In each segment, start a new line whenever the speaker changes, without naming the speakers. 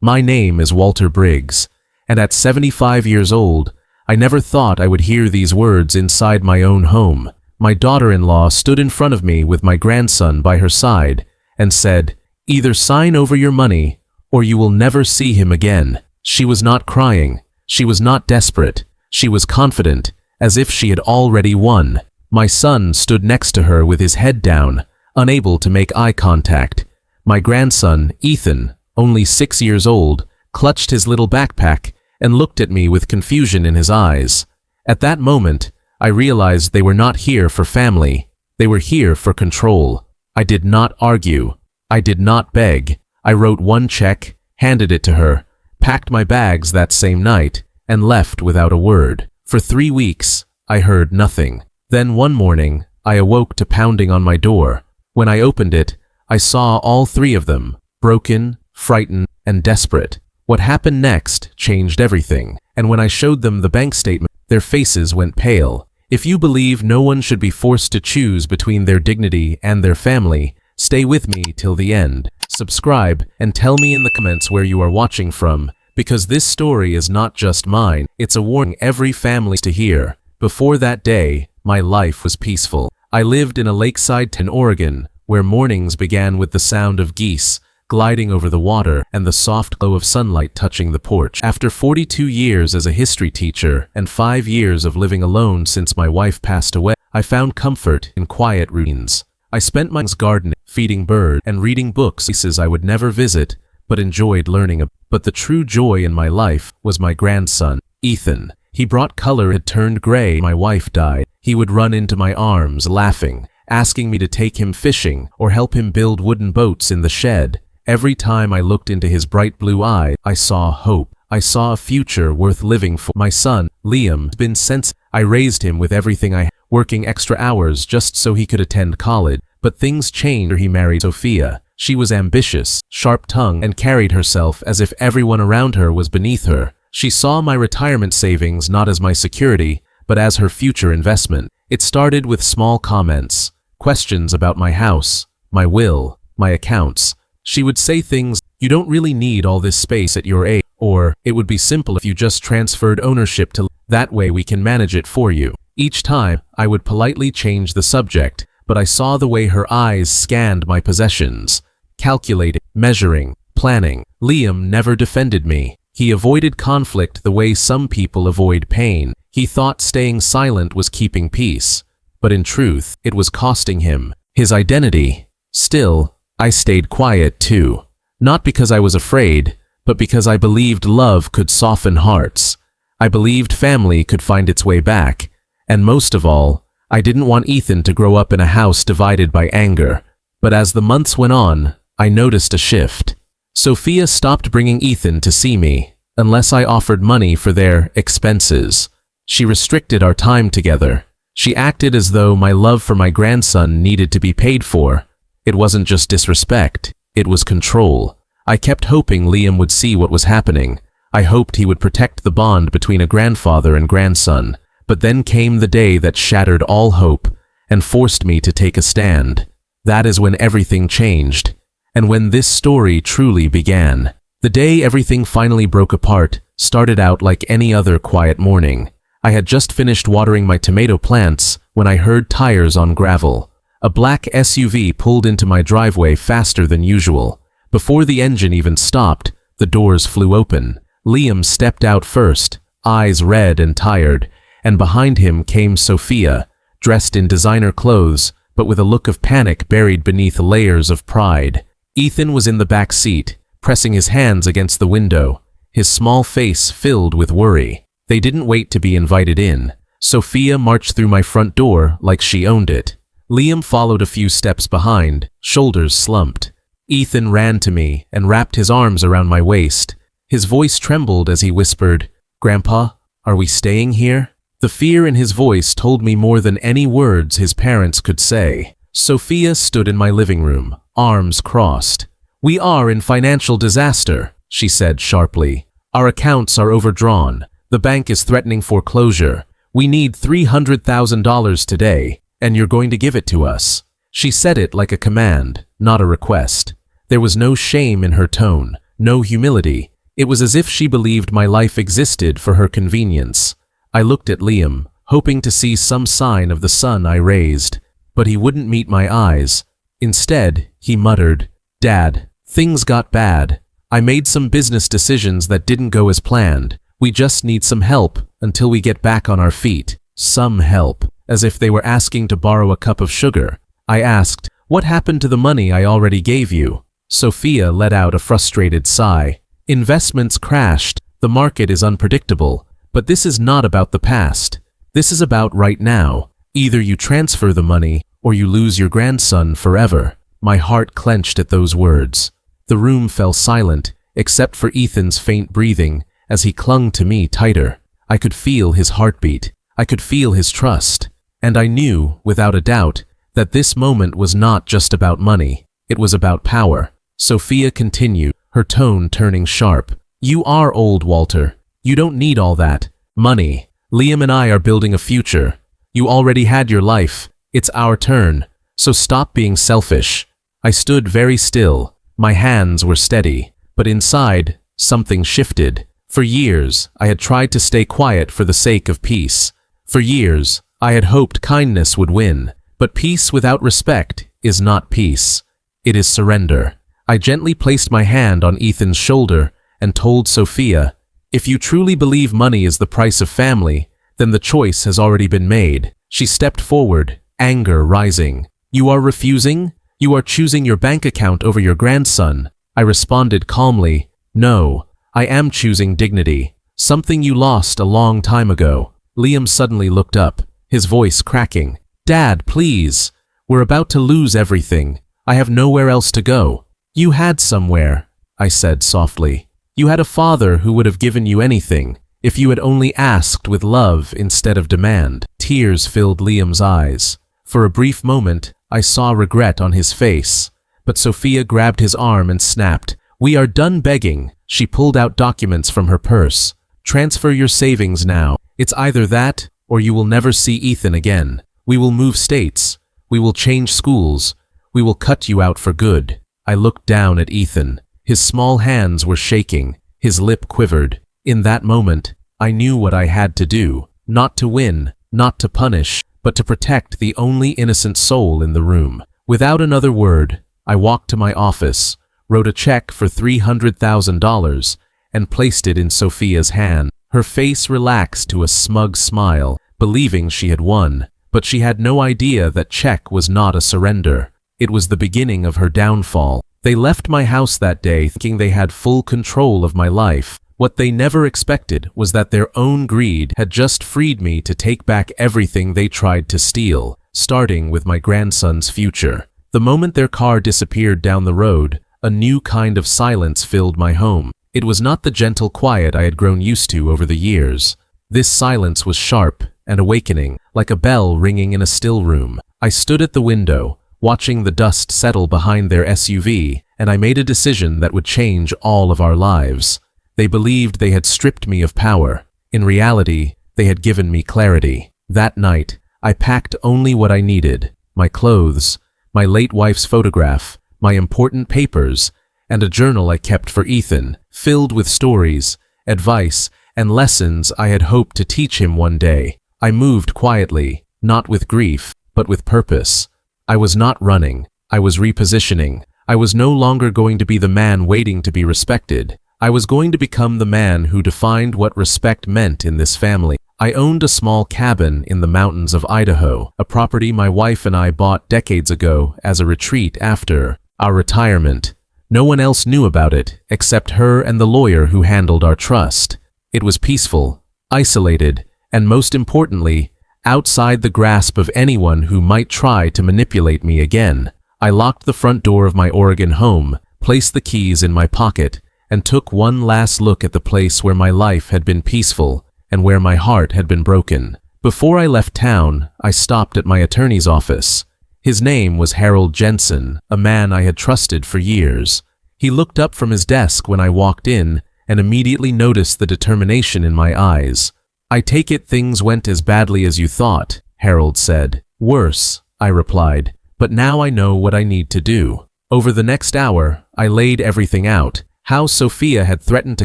My name is Walter Briggs, and at 75 years old, I never thought I would hear these words inside my own home. My daughter-in-law stood in front of me with my grandson by her side and said, "Either sign over your money or you will never see him again." She was not crying. She was not desperate. She was confident, as if she had already won. My son stood next to her with his head down, unable to make eye contact. My grandson, Ethan, only 6 years old, clutched his little backpack and looked at me with confusion in his eyes. At that moment, I realized they were not here for family. They were here for control. I did not argue. I did not beg. I wrote one check, handed it to her, packed my bags that same night, and left without a word. For 3 weeks, I heard nothing. Then one morning, I awoke to pounding on my door. When I opened it, I saw all 3 of them, broken, frightened, and desperate. What happened next changed everything, and when I showed them the bank statement, their faces went pale. If you believe no one should be forced to choose between their dignity and their family, stay with me till the end. Subscribe and tell me in the comments where you are watching from, because this story is not just mine, it's a warning every family to hear. Before that day, my life was peaceful. I lived in a lakeside town in Oregon, where mornings began with the sound of geese gliding over the water and the soft glow of sunlight touching the porch. After 42 years as a history teacher and 5 years of living alone since my wife passed away, I found comfort in quiet routines. I spent my gardening, feeding birds, and reading books places I would never visit, but enjoyed learning about. But the true joy in my life was my grandson, Ethan. He brought color. It had turned gray. My wife died. He would run into my arms laughing, asking me to take him fishing or help him build wooden boats in the shed. Every time I looked into his bright blue eyes, I saw hope. I saw a future worth living for. My son, Liam, had been sensitive. I raised him with everything I had, working extra hours just so he could attend college. But things changed after he married Sophia. She was ambitious, sharp-tongued, and carried herself as if everyone around her was beneath her. She saw my retirement savings not as my security, but as her future investment. It started with small comments, questions about my house, my will, my accounts. She would say things, "You don't really need all this space at your age," or "It would be simple if you just transferred ownership to that way we can manage it for you." Each time, I would politely change the subject, but I saw the way her eyes scanned my possessions, calculating, measuring, planning. Liam never defended me. He avoided conflict the way some people avoid pain. He thought staying silent was keeping peace, but in truth, it was costing him his identity. Still, I stayed quiet too. Not because I was afraid, but because I believed love could soften hearts. I believed family could find its way back. And most of all, I didn't want Ethan to grow up in a house divided by anger. But as the months went on, I noticed a shift. Sophia stopped bringing Ethan to see me, unless I offered money for their expenses. She restricted our time together. She acted as though my love for my grandson needed to be paid for. It wasn't just disrespect, it was control. I kept hoping Liam would see what was happening. I hoped he would protect the bond between a grandfather and grandson. But then came the day that shattered all hope and forced me to take a stand. That is when everything changed, and when this story truly began. The day everything finally broke apart started out like any other quiet morning. I had just finished watering my tomato plants when I heard tires on gravel. A black SUV pulled into my driveway faster than usual. Before the engine even stopped, the doors flew open. Liam stepped out first, eyes red and tired, and behind him came Sophia, dressed in designer clothes, but with a look of panic buried beneath layers of pride. Ethan was in the back seat, pressing his hands against the window, his small face filled with worry. They didn't wait to be invited in. Sophia marched through my front door like she owned it. Liam followed a few steps behind, shoulders slumped. Ethan ran to me and wrapped his arms around my waist. His voice trembled as he whispered, "Grandpa, are we staying here?" The fear in his voice told me more than any words his parents could say. Sophia stood in my living room, arms crossed. "We are in financial disaster," she said sharply. "Our accounts are overdrawn. The bank is threatening foreclosure. We need $300,000 today, and you're going to give it to us." She said it like a command, not a request. There was no shame in her tone, no humility. It was as if she believed my life existed for her convenience. I looked at Liam, hoping to see some sign of the son I raised, but he wouldn't meet my eyes. Instead, he muttered, "Dad, things got bad. I made some business decisions that didn't go as planned. We just need some help until we get back on our feet." Some help, as if they were asking to borrow a cup of sugar. I asked, "What happened to the money I already gave you?" Sophia let out a frustrated sigh. "Investments crashed. The market is unpredictable. But this is not about the past. This is about right now. Either you transfer the money or you lose your grandson forever." My heart clenched at those words. The room fell silent, except for Ethan's faint breathing as he clung to me tighter. I could feel his heartbeat. I could feel his trust. And I knew, without a doubt, that this moment was not just about money. It was about power. Sophia continued, her tone turning sharp. "You are old, Walter. You don't need all that. Money. Liam and I are building a future. You already had your life. It's our turn. So stop being selfish." I stood very still. My hands were steady. But inside, something shifted. For years, I had tried to stay quiet for the sake of peace. For years, I had hoped kindness would win. But peace without respect is not peace. It is surrender. I gently placed my hand on Ethan's shoulder and told Sophia, "If you truly believe money is the price of family, then the choice has already been made." She stepped forward, anger rising. "You are refusing? You are choosing your bank account over your grandson." I responded calmly, "No, I am choosing dignity, something you lost a long time ago." Liam suddenly looked up, his voice cracking. "Dad, please. We're about to lose everything. I have nowhere else to go." "You had somewhere," I said softly. "You had a father who would have given you anything, if you had only asked with love instead of demand." Tears filled Liam's eyes. For a brief moment, I saw regret on his face. But Sophia grabbed his arm and snapped, "We are done begging." She pulled out documents from her purse. "Transfer your savings now. It's either that, or you will never see Ethan again. We will move states. We will change schools. We will cut you out for good." I looked down at Ethan. His small hands were shaking. His lip quivered. In that moment, I knew what I had to do. Not to win, not to punish, but to protect the only innocent soul in the room. Without another word, I walked to my office, wrote a check for $300,000, and placed it in Sophia's hand. Her face relaxed to a smug smile, believing she had won. But she had no idea that check was not a surrender. It was the beginning of her downfall. They left my house that day thinking they had full control of my life. What they never expected was that their own greed had just freed me to take back everything they tried to steal, starting with my grandson's future. The moment their car disappeared down the road, a new kind of silence filled my home. It was not the gentle quiet I had grown used to over the years. This silence was sharp and awakening, like a bell ringing in a still room. I stood at the window, watching the dust settle behind their SUV, and I made a decision that would change all of our lives. They believed they had stripped me of power. In reality, they had given me clarity. That night, I packed only what I needed: my clothes, my late wife's photograph, my important papers, and a journal I kept for Ethan, filled with stories, advice, and lessons I had hoped to teach him one day. I moved quietly, not with grief, but with purpose. I was not running. I was repositioning. I was no longer going to be the man waiting to be respected. I was going to become the man who defined what respect meant in this family. I owned a small cabin in the mountains of Idaho, a property my wife and I bought decades ago as a retreat after our retirement. No one else knew about it except her and the lawyer who handled our trust. It was peaceful, isolated, and most importantly, outside the grasp of anyone who might try to manipulate me again. I locked the front door of my Oregon home, placed the keys in my pocket, and took one last look at the place where my life had been peaceful and where my heart had been broken. Before I left town, I stopped at my attorney's office. His name was Harold Jensen, a man I had trusted for years. He looked up from his desk when I walked in and immediately noticed the determination in my eyes. "I take it things went as badly as you thought," Harold said. "Worse," I replied, "but now I know what I need to do." Over the next hour, I laid everything out: How Sophia had threatened to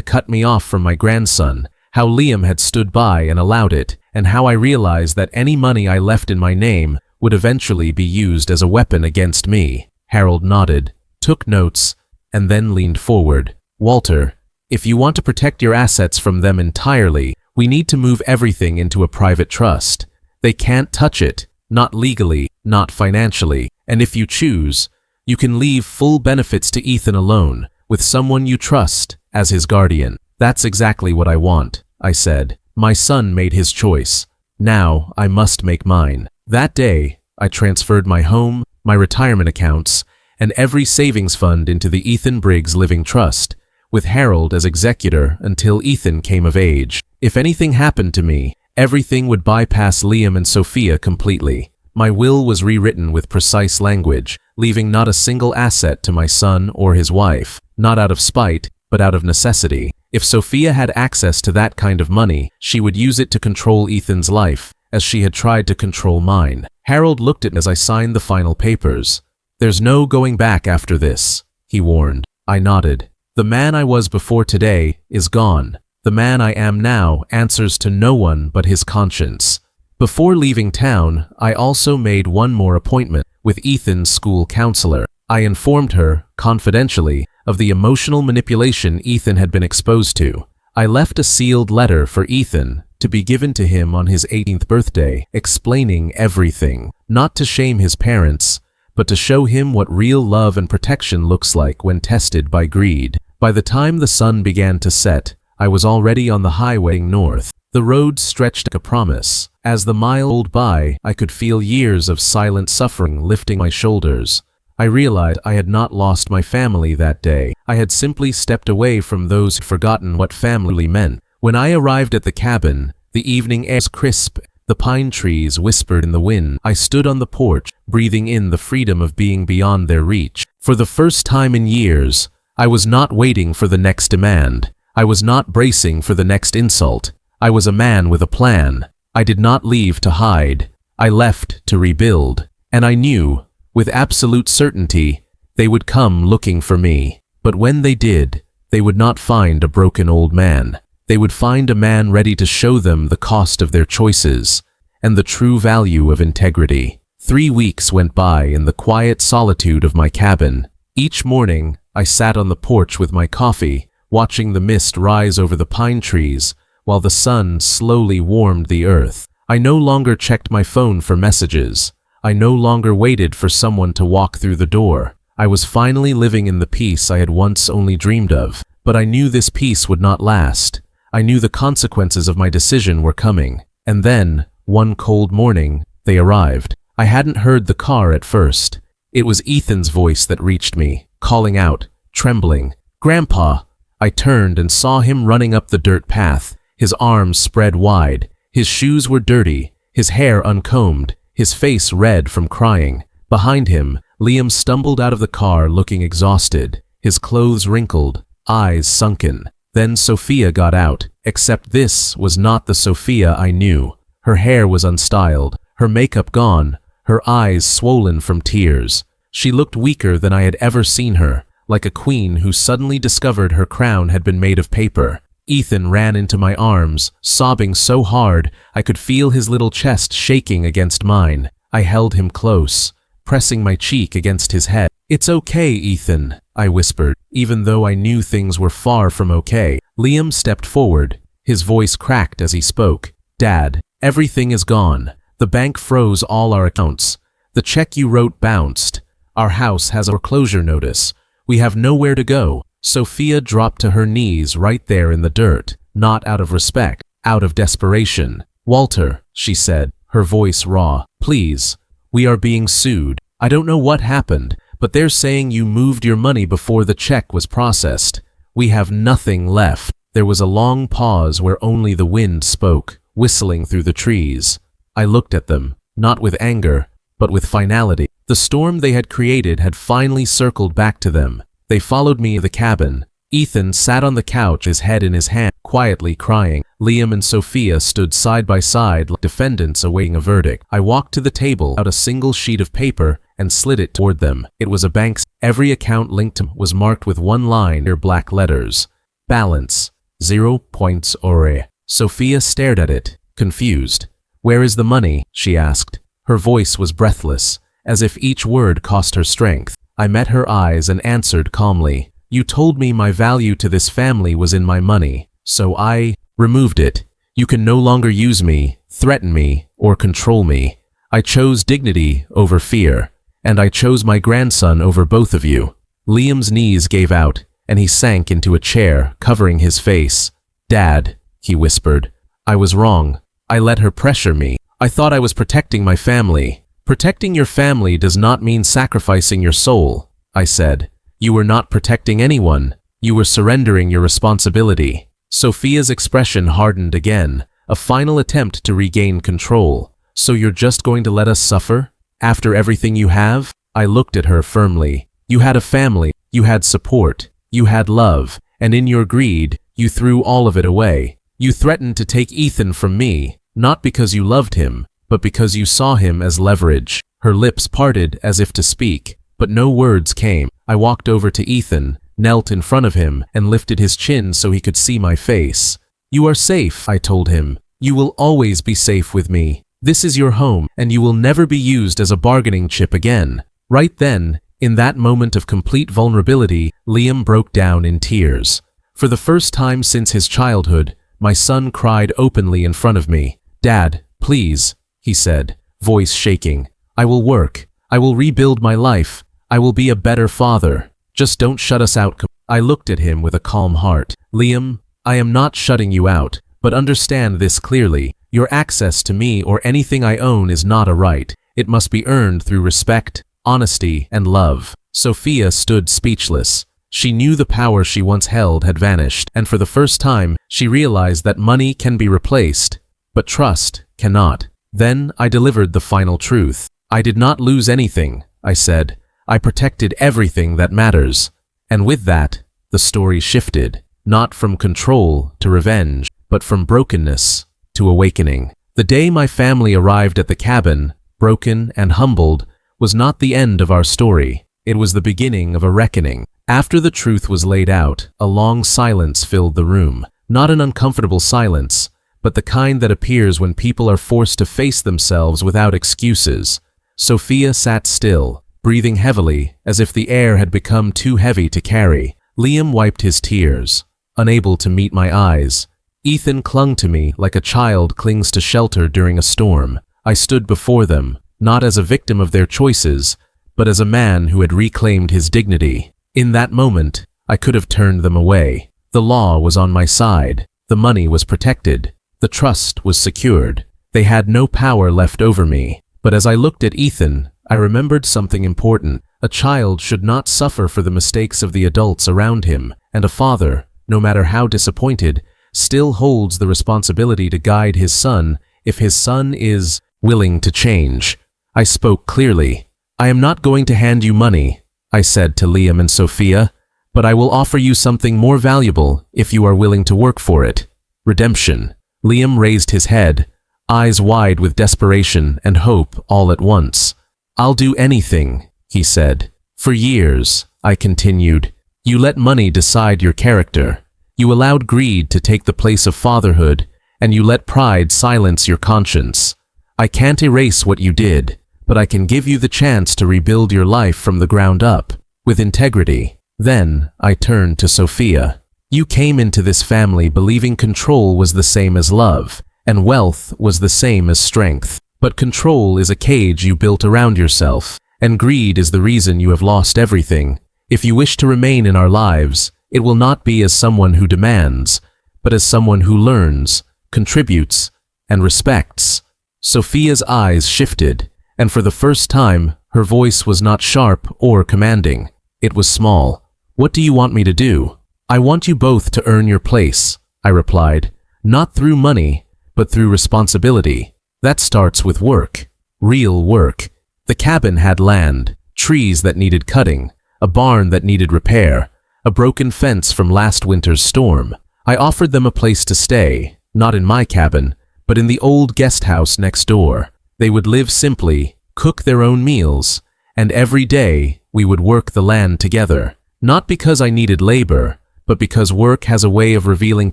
cut me off from my grandson, how Liam had stood by and allowed it, and how I realized that any money I left in my name would eventually be used as a weapon against me. Harold nodded, took notes, and then leaned forward. Walter, if you want to protect your assets from them entirely, we need to move everything into a private trust. They can't touch it, not legally, not financially, and if you choose, you can leave full benefits to Ethan alone, with someone you trust as his guardian. That's exactly what I want, I said. My son made his choice. Now I must make mine. That day, I transferred my home, my retirement accounts, and every savings fund into the Ethan Briggs Living Trust, with Harold as executor until Ethan came of age. If anything happened to me, everything would bypass Liam and Sophia completely. My will was rewritten with precise language, leaving not a single asset to my son or his wife, not out of spite, but out of necessity. If Sophia had access to that kind of money, she would use it to control Ethan's life, as she had tried to control mine. Harold looked at me as I signed the final papers. There's no going back after this, he warned. I nodded. The man I was before today is gone. The man I am now answers to no one but his conscience. Before leaving town, I also made one more appointment with Ethan's school counselor. I informed her, confidentially, of the emotional manipulation Ethan had been exposed to. I left a sealed letter for Ethan to be given to him on his 18th birthday, explaining everything, not to shame his parents, but to show him what real love and protection looks like when tested by greed. By the time the sun began to set, I was already on the highway north. The road stretched like a promise. As the mile rolled by, I could feel years of silent suffering lifting my shoulders. I realized I had not lost my family that day. I had simply stepped away from those who'd forgotten what family meant. When I arrived at the cabin, the evening air was crisp. The pine trees whispered in the wind. I stood on the porch, breathing in the freedom of being beyond their reach. For the first time in years, I was not waiting for the next demand. I was not bracing for the next insult. I was a man with a plan. I did not leave to hide. I left to rebuild. And I knew, with absolute certainty, they would come looking for me. But when they did, they would not find a broken old man. They would find a man ready to show them the cost of their choices and the true value of integrity. 3 weeks went by in the quiet solitude of my cabin. Each morning, I sat on the porch with my coffee, watching the mist rise over the pine trees while the sun slowly warmed the earth. I no longer checked my phone for messages. I no longer waited for someone to walk through the door. I was finally living in the peace I had once only dreamed of, but I knew this peace would not last. I knew the consequences of my decision were coming. And then, one cold morning, they arrived. I hadn't heard the car at first. It was Ethan's voice that reached me, calling out, trembling, "Grandpa!" I turned and saw him running up the dirt path, his arms spread wide. His shoes were dirty, his hair uncombed, his face red from crying. Behind him, Liam stumbled out of the car looking exhausted, his clothes wrinkled, eyes sunken. Then Sophia got out, except this was not the Sophia I knew. Her hair was unstyled, her makeup gone, her eyes swollen from tears. She looked weaker than I had ever seen her, like a queen who suddenly discovered her crown had been made of paper. Ethan ran into my arms, sobbing so hard I could feel his little chest shaking against mine. I held him close, pressing my cheek against his head. "It's okay, Ethan," I whispered, even though I knew things were far from okay. Liam stepped forward, his voice cracked as he spoke. "Dad, everything is gone. The bank froze all our accounts. The check you wrote bounced. Our house has a foreclosure notice. We have nowhere to go." Sophia dropped to her knees right there in the dirt, not out of respect, out of desperation. "Walter," she said, her voice raw, "please, we are being sued. I don't know what happened, but they're saying you moved your money before the check was processed. We have nothing left." There was a long pause where only the wind spoke, whistling through the trees. I looked at them, not with anger, but with finality. The storm they had created had finally circled back to them. They followed me to the cabin. Ethan sat on the couch, his head in his hand, quietly crying. Liam and Sophia stood side by side like defendants awaiting a verdict. I walked to the table, out a single sheet of paper, and slid it toward them. It was a bank's. Every account linked to was marked with one line in black letters. Balance, 0 points ore. Sophia stared at it, confused. Where is the money? She asked. Her voice was breathless, as if each word cost her strength. I met her eyes and answered calmly. You told me my value to this family was in my money, so I removed it. You can no longer use me, threaten me, or control me. I chose dignity over fear, and I chose my grandson over both of you. Liam's knees gave out, and he sank into a chair, covering his face. Dad, he whispered, I was wrong. I let her pressure me. I thought I was protecting my family. Protecting your family does not mean sacrificing your soul, I said. You were not protecting anyone. You were surrendering your responsibility. Sophia's expression hardened again, a final attempt to regain control. So you're just going to let us suffer? After everything you have? I looked at her firmly. You had a family, you had support, you had love, and in your greed, you threw all of it away. You threatened to take Ethan from me, not because you loved him, but because you saw him as leverage. Her lips parted as if to speak, but no words came. I walked over to Ethan, knelt in front of him, and lifted his chin so he could see my face. You are safe, I told him. You will always be safe with me. This is your home, and you will never be used as a bargaining chip again. Right then, in that moment of complete vulnerability, Liam broke down in tears. For the first time since his childhood, my son cried openly in front of me. Dad, please, he said, voice shaking. I will work. I will rebuild my life. I will be a better father. Just don't shut us out. I looked at him with a calm heart. Liam, I am not shutting you out, but understand this clearly. Your access to me or anything I own is not a right. It must be earned through respect, honesty, and love. Sophia stood speechless. She knew the power she once held had vanished, and for the first time, she realized that money can be replaced, but trust cannot. Then I delivered the final truth. I did not lose anything, I said. I protected everything that matters. And with that, the story shifted, not from control to revenge, but from brokenness to awakening. The day my family arrived at the cabin, broken and humbled, was not the end of our story. It was the beginning of a reckoning. After the truth was laid out, a long silence filled the room. Not an uncomfortable silence, but the kind that appears when people are forced to face themselves without excuses. Sophia sat still, breathing heavily, as if the air had become too heavy to carry. Liam wiped his tears, unable to meet my eyes. Ethan clung to me like a child clings to shelter during a storm. I stood before them, not as a victim of their choices, but as a man who had reclaimed his dignity. In that moment, I could have turned them away. The law was on my side. The money was protected. The trust was secured. They had no power left over me. But as I looked at Ethan, I remembered something important. A child should not suffer for the mistakes of the adults around him, and a father, no matter how disappointed, still holds the responsibility to guide his son if his son is willing to change. I spoke clearly. I am not going to hand you money, I said to Liam and Sophia, but I will offer you something more valuable if you are willing to work for it. Redemption. Liam raised his head, eyes wide with desperation and hope all at once. I'll do anything, he said. For years, I continued, you let money decide your character. You allowed greed to take the place of fatherhood, and you let pride silence your conscience. I can't erase what you did, but I can give you the chance to rebuild your life from the ground up, with integrity. Then I turned to Sophia. You came into this family believing control was the same as love, and wealth was the same as strength. But control is a cage you built around yourself, and greed is the reason you have lost everything. If you wish to remain in our lives, it will not be as someone who demands, but as someone who learns, contributes, and respects. Sophia's eyes shifted, and for the first time, her voice was not sharp or commanding. It was small. What do you want me to do? I want you both to earn your place, I replied. Not through money, but through responsibility. That starts with work. Real work. The cabin had land, trees that needed cutting, a barn that needed repair, a broken fence from last winter's storm. I offered them a place to stay, not in my cabin, but in the old guest house next door. They would live simply, cook their own meals, and every day We would work the land together, not because I needed labor, but because work has a way of revealing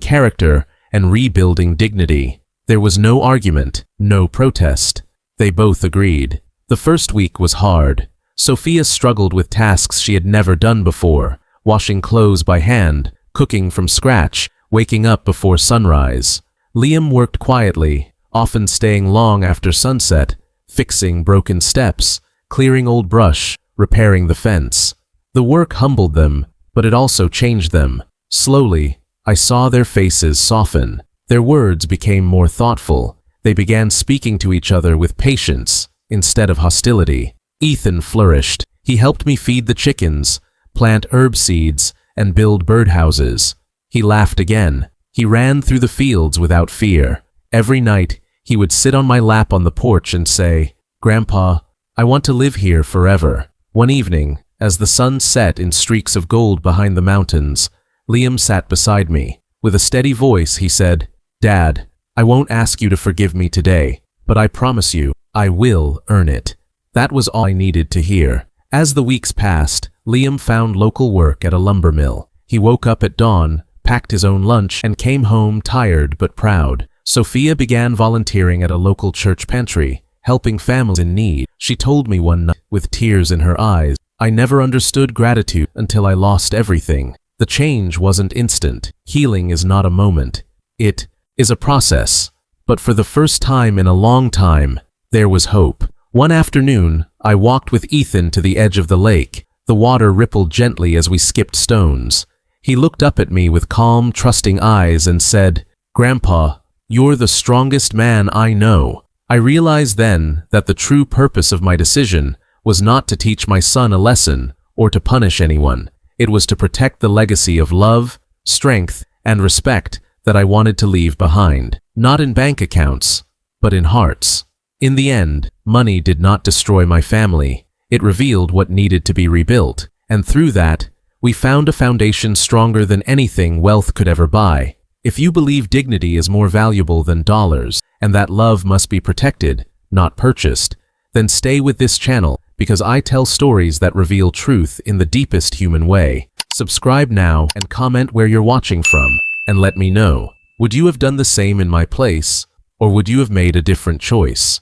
character and rebuilding dignity. There was no argument, no protest. They both agreed. The first week was hard. Sophia struggled with tasks she had never done before, washing clothes by hand, cooking from scratch, waking up before sunrise. Liam worked quietly, often staying long after sunset, fixing broken steps, clearing old brush, repairing the fence. The work humbled them, but it also changed them. Slowly, I saw their faces soften. Their words became more thoughtful. They began speaking to each other with patience instead of hostility. Ethan flourished. He helped me feed the chickens, plant herb seeds, and build birdhouses. He laughed again. He ran through the fields without fear. Every night, he would sit on my lap on the porch and say, "Grandpa, I want to live here forever." One evening, as the sun set in streaks of gold behind the mountains, Liam sat beside me. With a steady voice, he said, "Dad, I won't ask you to forgive me today, but I promise you, I will earn it." That was all I needed to hear. As the weeks passed, Liam found local work at a lumber mill. He woke up at dawn, packed his own lunch, and came home tired but proud. Sophia began volunteering at a local church pantry, helping families in need. She told me one night, with tears in her eyes, "I never understood gratitude until I lost everything." The change wasn't instant. Healing is not a moment. It is a process. But for the first time in a long time, there was hope. One afternoon, I walked with Ethan to the edge of the lake. The water rippled gently as we skipped stones. He looked up at me with calm, trusting eyes and said, "Grandpa, you're the strongest man I know." I realized then that the true purpose of my decision was not to teach my son a lesson or to punish anyone. It was to protect the legacy of love, strength, and respect that I wanted to leave behind. Not in bank accounts, but in hearts. In the end, money did not destroy my family. It revealed what needed to be rebuilt. And through that, we found a foundation stronger than anything wealth could ever buy. If you believe dignity is more valuable than dollars, and that love must be protected, not purchased, then stay with this channel, because I tell stories that reveal truth in the deepest human way. Subscribe now and comment where you're watching from, and let me know. Would you have done the same in my place, or would you have made a different choice?